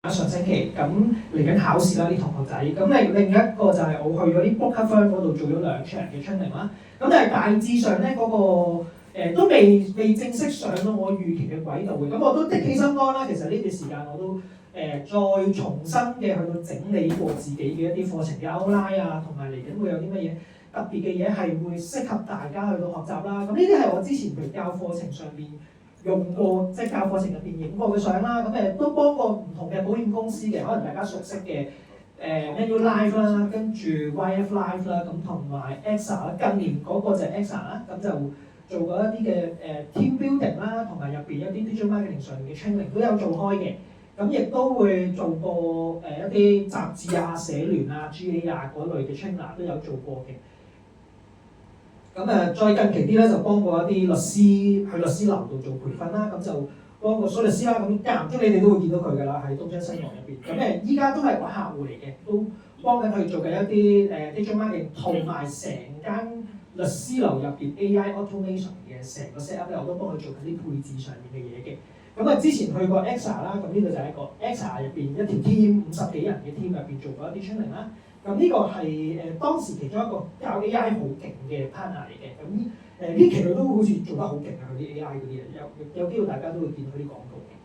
上星期咁嚟緊考試啦，啲同學仔咁另一個就係我去咗啲 broker firm 嗰度做咗2場嘅 training 啦。咁但係大致上咧嗰個都未正式上到我預期嘅軌道嘅。咁我都的起心肝啦。其實呢段時間我都再重新嘅去到整理過自己嘅一啲課程嘅 outline 啊，同埋嚟緊會有啲乜嘢特別嘅嘢係會適合大家去到學習啦。咁呢啲係我之前譬如教課程上面用過，即係教課程入邊影過嘅相啦。咁都幫過唔同嘅保險公司嘅，可能大家熟悉嘅Manulife 啦，跟住 YF Life 啦，咁同埋 AXA 啦。近年嗰個就係 AXA 啦，咁就做過一啲嘅team building 啦，同埋入邊一啲 digital marketing 上面嘅 training 都有做開嘅。咁亦都會做過一啲雜誌啊、社聯啊、GA 啊嗰類嘅 trainer 都有做過嘅。咁再近期啲咧就幫過一啲律師去律師樓度做培訓啦，咁就幫過水律師啦。咁間唔中你哋都會見到佢㗎啦，喺東張西望入邊。咁依家都係我客戶嚟嘅，都幫緊佢做緊一啲digital marketing 同埋成間律師樓入邊 AI automation 嘅成個 set up 咧，我都幫佢做緊啲配置上面嘅嘢嘅。咁之前去過 AXA 啦，咁呢度就係一個 AXA 入邊一條 team 50幾人嘅 team 入邊做過一啲 training 啦。咁呢個係當時其中一個教 AI 好勁嘅 partner 嚟嘅。咁呢期佢都好似做得好勁啊！佢啲 AI 嗰啲嘢，有機會大家都會見到啲廣告嘅。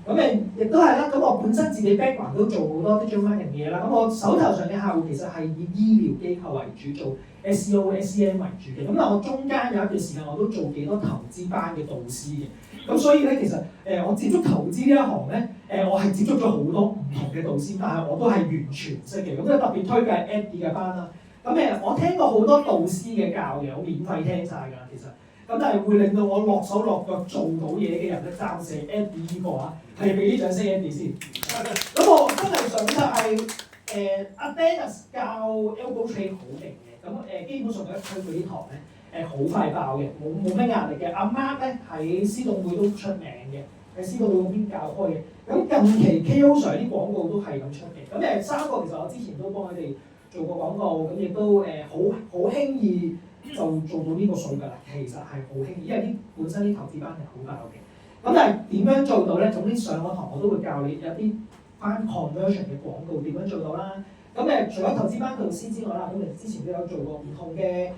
咁亦都係啦。咁我本身自己 background 都做好多 digital marketing 嘅嘢啦。咁我手頭上嘅客戶其實係以醫療機構為主，做 SEO、SEM 為主嘅。咁但我中間有一段時間我都做幾多投資班嘅導師嘅。咁所以咧，其實我接觸投資呢一行咧，我係接觸咗好多唔同嘅導師，但係我都係完全唔識嘅。咁特別推介 Eddie 嘅班啦。咁我聽過好多導師嘅教嘅，我免費聽晒㗎，其實。咁但係會令到我落手落腳做到嘢嘅人咧，暫時 Eddie 呢個啊，係俾啲掌聲 Eddie 先。咁我真係想就係阿 Dennis 教 Algo Trade 好勁嘅。咁基本上一推佢啲堂咧，好快爆嘅，冇咩壓力嘅。阿 Mark 咧喺司董會都出名嘅，喺司董會嗰邊教開嘅。咁近期 KO 上啲廣告都係咁出嘅。咁3個其實我之前都幫佢哋做過廣告，咁亦都好輕易就做到呢個數㗎啦。其實係好輕易，因為本身啲投資班係好爆嘅。咁但係點樣做到咧？總之上個堂我都會教你有啲翻 conversion 嘅廣告點樣做到啦。咁除咗投資班導師之外啦，咁之前都有做過唔同嘅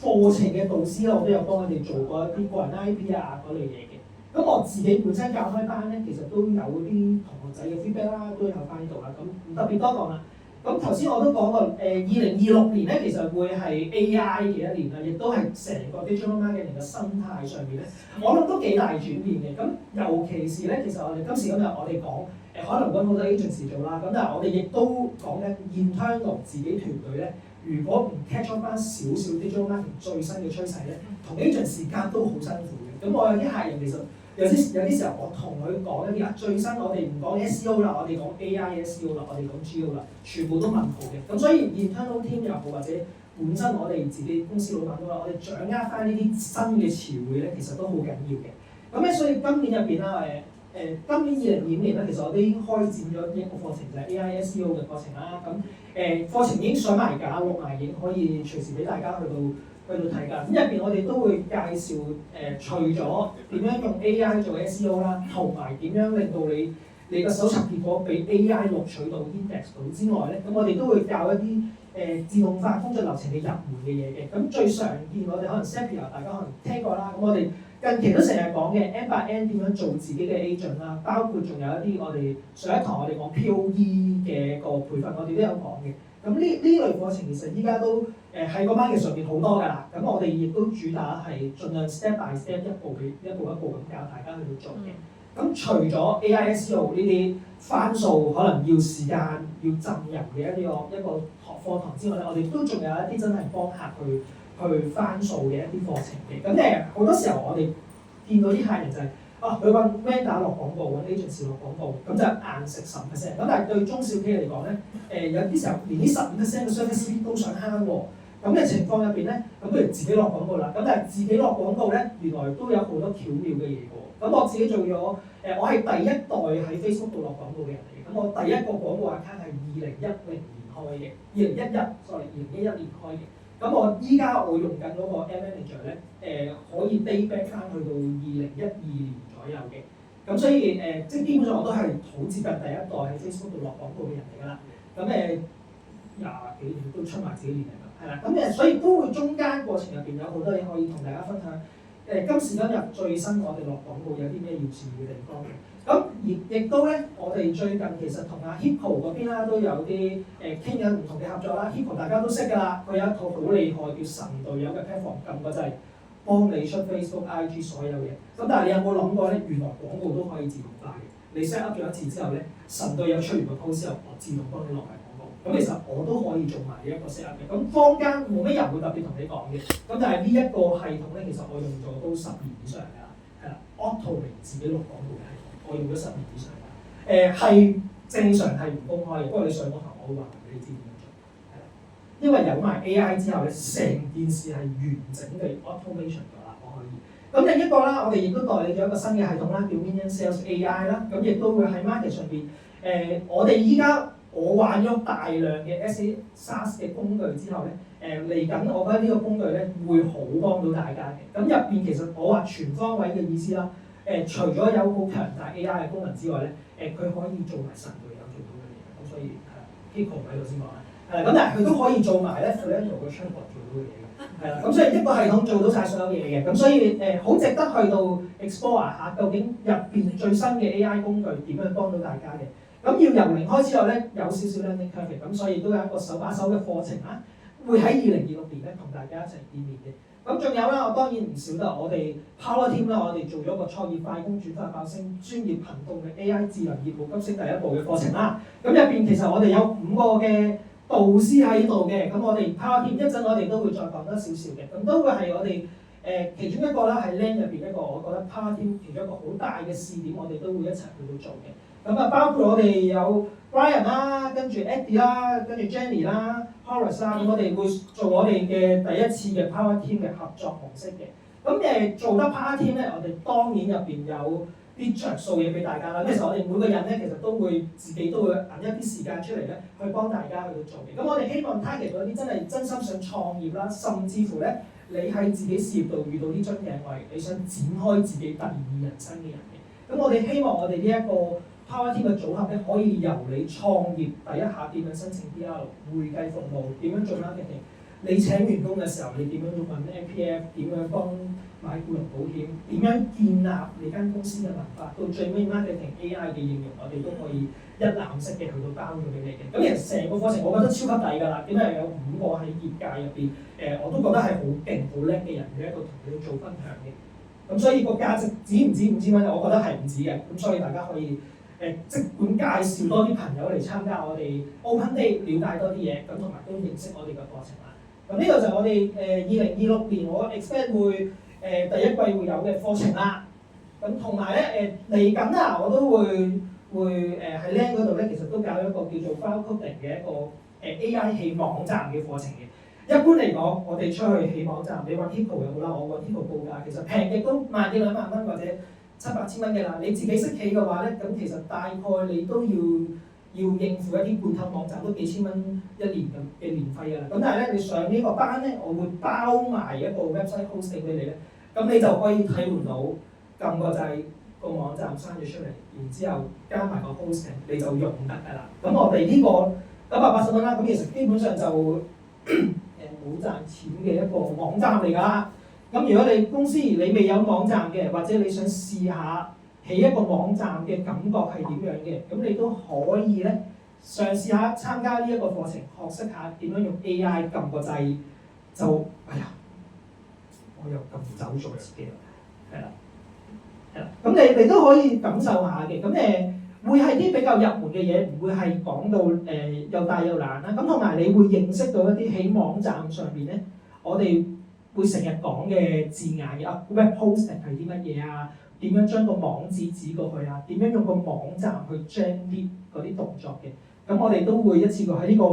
課程嘅導師啦，我都有幫佢哋做過一啲個人 IP 啊嗰類嘢嘅。咁我自己本身教開班咧，其實都有啲同學仔嘅 feedback 啦，都有翻呢度啦。咁唔特別多講啦。咁頭先我都講過，2026年咧其實會係 AI 嘅一年啦，亦都係成個 digital marketing 嘅生態上面咧，我諗都幾大轉變嘅。咁尤其是咧，其實我哋今時今日我哋講可能揾好多 agency 做啦，咁但係我哋亦都講緊 internal 自己團隊咧，如果唔 catch up 翻少少 digital marketing 最新嘅趨勢咧，同 agency 間都好辛苦嘅。咁我有啲客人其實有啲時候我同佢講一啲最新我哋唔講 SEO 啦，我哋講 AI SEO 啦，我哋講 GEO 啦，全部都問號嘅。咁所以 internal team 又好，或者本身我哋自己公司老闆都話，我哋掌握翻呢啲新嘅詞彙咧，其實都好緊要嘅。咁所以今年入邊啦，今年2025年咧，其實我哋已經開展咗一個課程，就係 AI SEO 嘅課程啦。咁課程已經上埋架，錄埋影，可以隨時俾大家去到睇㗎。咁入邊我哋都會介紹除咗點樣用 AI 做 SEO 啦，同埋點樣令到你個搜尋結果俾 AI 錄取到 index 到之外咧，咁我哋都會教一啲自動化工作流程嘅入門嘅嘢嘅。咁最常見我哋可能 Zapier 大家可能聽過啦。咁我哋近期都成日講嘅 N8N 點樣做自己嘅 agent 啦，包括仲有一啲我哋上一堂我哋講 POE 嘅個培訓，我哋都有講嘅。咁呢類課程其實依家都喺個 market 上面好多㗎啦。咁我哋亦都主打係盡量 step by step 一步咁教大家去做嘅。咁除咗 AI SEO 呢啲翻數可能要時間要浸人嘅一個課堂之外咧，我哋都仲有一啲真係幫客去翻數嘅一啲課程嘅。咁好多時候我哋見到啲客人就係佢揾 vendor 落廣告，揾 agency 落廣告，咁就硬食10%。咁但係對中小企嚟講咧，有啲時候連啲15% 嘅 service fee 都想慳喎。咁嘅情況入邊咧，咁不如自己落廣告啦。咁但係自己落廣告咧，原來都有好多巧妙嘅嘢喎。咁我自己做咗我係第一代喺 Facebook 度落廣告嘅人嚟嘅。咁我第一個廣告 account 係2010年開嘅，2011年開嘅。咁我依家我用緊嗰個 Ad Manager 咧，可以 date back 翻去到2012年左右嘅。咁所以即係基本上我都係好接近第一代喺 Facebook 度落廣告嘅人嚟㗎啦。咁廿幾年都出埋自己年齡啦，係啦。咁所以都會中間過程入邊有好多嘢可以同大家分享。今時今日最新我哋落廣告有啲咩要注意嘅地方嘅。咁亦都咧，我哋最近其實同阿 Hippo 嗰邊啦都有啲傾緊唔同嘅合作啦。Hippo 大家都識㗎啦，佢有一套好厲害叫神隊友嘅 platform， 撳個掣幫你出 Facebook、IG 所有嘢。咁但係你有冇諗過咧？原來廣告都可以自動化嘅。你 set up 咗一次之後咧，神隊友出完個 post 之後，我自動幫你落埋廣告。咁其實我都可以做埋呢一個 set up 嘅。咁坊間冇咩人會特別同你講嘅。咁但係呢一個系統咧，其實我用咗都10年以上㗎啦，係啦 automate 自己錄廣告嘅系統，我用咗10年以上㗎。係正常係唔公開嘅，不過你上個堂我會話俾你知點樣做，係啦。因為有埋 AI 之後咧，成件事係完整嘅 automation 咗啦，我可以。咁另一個啦，我哋亦都代理咗一個新嘅系統啦，叫 Minion Sales AI 啦。咁亦都會喺 market 上邊，我哋依家我玩咗大量嘅 SaaS 嘅工具之後咧，嚟緊我覺得呢個工具咧會好幫到大家嘅。咁入邊其實我話全方位嘅意思啦，除咗有好強大 AI 嘅功能之外咧，佢可以做埋神隊友做到嘅嘢。咁所以Kiko 喺度先講啦，咁但係佢都可以做埋咧 Fluento 嘅 channel 做到嘅嘢嘅，係啦。咁所以一個系統做到晒所有嘢嘅，咁所以好值得去到 explore 下，究竟入邊最新嘅 AI 工具點樣幫到大家嘅。咁要由零開始之後咧，有少少 learning curve 咁，所以都有一個手把手嘅課程啦，會喺2026年咧同大家一齊見面嘅。咁仲有啦，我當然唔少得我哋 Power Team 啦，我哋做咗個創業快攻轉化爆升專業行動嘅 AI 智能業務急升第一步嘅課程啦。咁入邊其實我哋有5個嘅導師喺度嘅，咁我哋 Power Team 一陣我哋都會再講多少少嘅，咁都會係我哋其中一個啦，係 Land 入邊一個我覺得 Power Team 其中一個好大嘅試點，我哋都會一齊去到做嘅。咁啊，包括我哋有 Brian 啦，跟住 Eddie 啦，跟住 Jenny 啦 ，Horace 啦，咁我哋會做我哋嘅第一次嘅 Power Team 嘅合作模式嘅。咁做得 Power Team 咧，我哋當然入邊有啲着數嘢俾大家啦。其實我哋每個人咧，其實都會自己都會揼一啲時間出嚟咧，去幫大家去到做嘅。咁我哋希望 target 到一啲真係真心想創業啦，甚至乎咧你喺自己事業度遇到啲樽頸位，你想展開自己第二人生嘅人嘅。咁我哋希望我哋呢一個Power Team 嘅組合咧，可以由你創業第一下點樣申請 PR、會計服務點樣做 marketing，你請員工嘅時候你點樣用問 MPF， 點樣幫買僱傭保險，點樣建立你間公司嘅文化，到最尾 marketing AI 嘅應用，我哋都可以一攬式嘅去到包咗俾你嘅。咁其實成個課程我覺得超級抵㗎啦，點解有5個喺業界入邊，我都覺得係好勁、好叻嘅人嘅一個同你做分享嘅。咁所以個價值止唔止5000蚊？我覺得係唔止嘅。咁所以大家可以即管介紹多啲朋友嚟參加我哋 Open Day， 了解多啲嘢，咁同埋都認識我哋嘅課程啦。咁呢個就係我哋2026年我 expect 會第一季會有嘅課程啦。咁同埋咧嚟緊啊，我都會喺 Land 嗰度咧，其實都搞一個叫做 File Coding 嘅一個AI 起網站嘅課程嘅。一般嚟講，我哋出去起網站，你揾 Hippo 又好啦，我揾 Hippo 報價，其實平極都1萬幾2萬蚊或者700、8千蚊嘅啦。你自己識起嘅話咧，咁其實大概你都要應付一啲罐頭網站都幾千蚊1年嘅年費㗎啦。咁但係咧，你上呢個班咧，我會包埋一個 website hosting 俾你咧，咁你就可以體會到撳個掣個網站生咗出嚟，然之後加埋個 hosting 你就用得㗎啦。咁我哋呢個980蚊啦，咁其實基本上就冇賺錢嘅一個網站嚟㗎啦。咁如果你公司你未有網站嘅，或者你想試下起一個網站嘅感覺係點樣嘅，咁你都可以咧嘗試下參加呢一個課程，學識下點樣用 AI 撳個掣就哎呀，我又撳走咗自己啦，係啦，咁你都可以感受下嘅。咁會係啲比較入門嘅嘢，唔會係講到又大又難啦。咁同埋你會認識到一啲喺網站上邊咧，我哋會成日講嘅字眼嘅web hosting 係啲乜嘢啊？點樣將個網址指過去啊？點樣用個網站去 generate 嗰啲動作嘅？咁我哋都會一次過喺呢個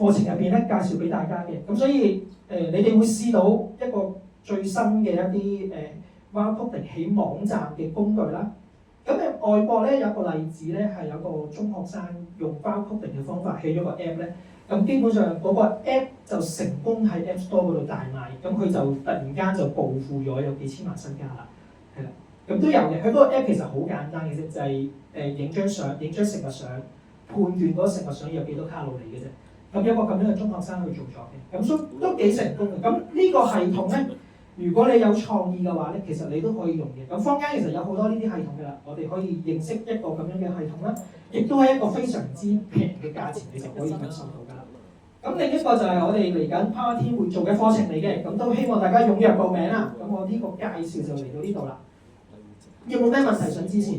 課程入邊咧介紹俾大家嘅。咁所以你哋會試到一個最新嘅一啲File Coding 起網站嘅工具啦。咁外國咧有一個例子咧，係有個中學生用 File Coding 嘅方法起咗個 app 咧，咁基本上嗰個 app 就成功喺 App Store 嗰度大賣，咁佢就突然間就暴富咗，有幾千萬身家啦，係啦。咁都有嘅。佢嗰個 app 其實好簡單嘅啫，就係影張相、影張食物相，判斷嗰個食物相有幾多卡路里嘅啫。咁有個咁樣嘅中學生去做咗嘅，咁都幾成功嘅。咁呢個系統咧，如果你有創意嘅話咧，其實你都可以用嘅。咁坊間其實有好多呢啲系統嘅啦，我哋可以認識一個咁樣嘅系統啦，亦都係一個非常之平嘅價錢，你就可以感受到㗎啦。咁另一個就係我哋嚟緊 Power Team 會做嘅課程嚟嘅，咁都希望大家踴躍報名啦。咁我呢個介紹就嚟到呢度啦。有冇咩問題想支持？